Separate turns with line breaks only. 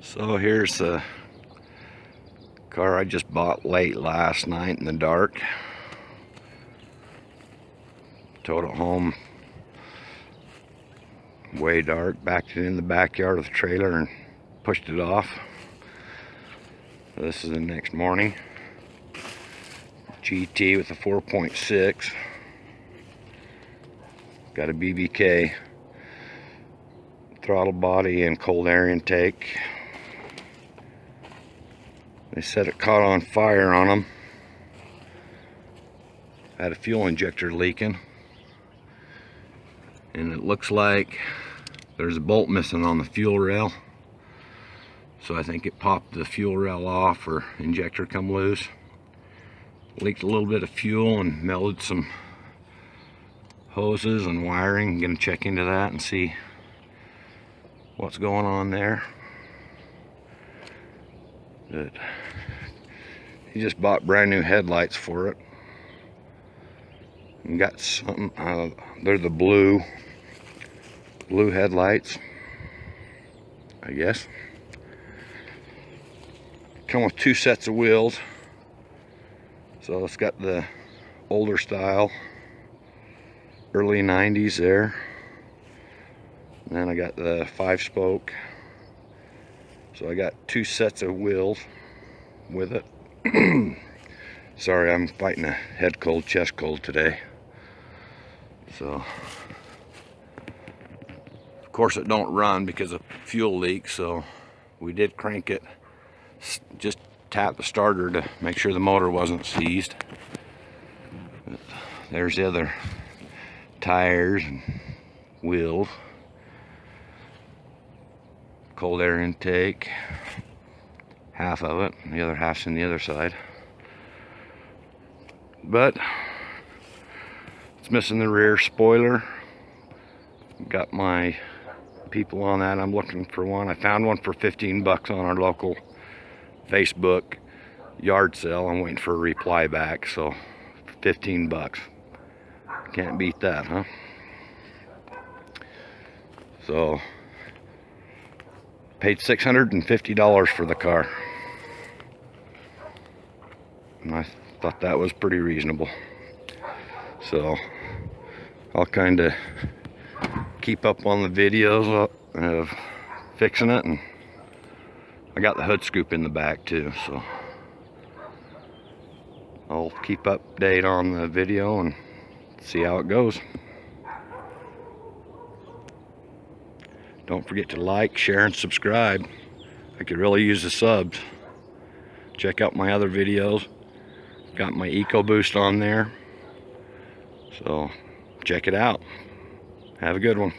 So here's the car I just bought late last night in the dark. Towed it home way dark, backed it in the backyard of the trailer and pushed it off. This is the next morning. GT with a 4.6. Got a BBK throttle body and cold air intake. They said it caught on fire on them. Had a fuel injector leaking. And it looks like there's a bolt missing on the fuel rail. So I think it popped the fuel rail off or injector come loose. Leaked a little bit of fuel and melted some hoses and wiring. I'm gonna check into that and see what's going on there. But he just bought brand new headlights for it. And got something, they're the blue headlights, I guess. Come with two sets of wheels. So it's got the older style, early 90s there. And then I got the 5-spoke. So I got two sets of wheels with it. Sorry, I'm fighting a head cold, chest cold today. So, of course it don't run because of fuel leak, so we did crank it. Just tap the starter to make sure the motor wasn't seized. But there's the other tires and wheels. Cold air intake, half of it, the other half's in the other side. But it's missing the rear spoiler. Got my people on that. I'm looking for one. I found one for 15 bucks on our local Facebook yard sale. I'm waiting for a reply back, so 15 bucks. Can't beat that, huh? So paid $650 for the car. And I thought that was pretty reasonable. So I'll kind of keep up on the videos of fixing it, and I got the hood scoop in the back too, so I'll keep update on the video and see how it goes. Don't forget to like, share, and subscribe. I could really use the subs. Check out my other videos. Got my EcoBoost on there. So check it out. Have a good one.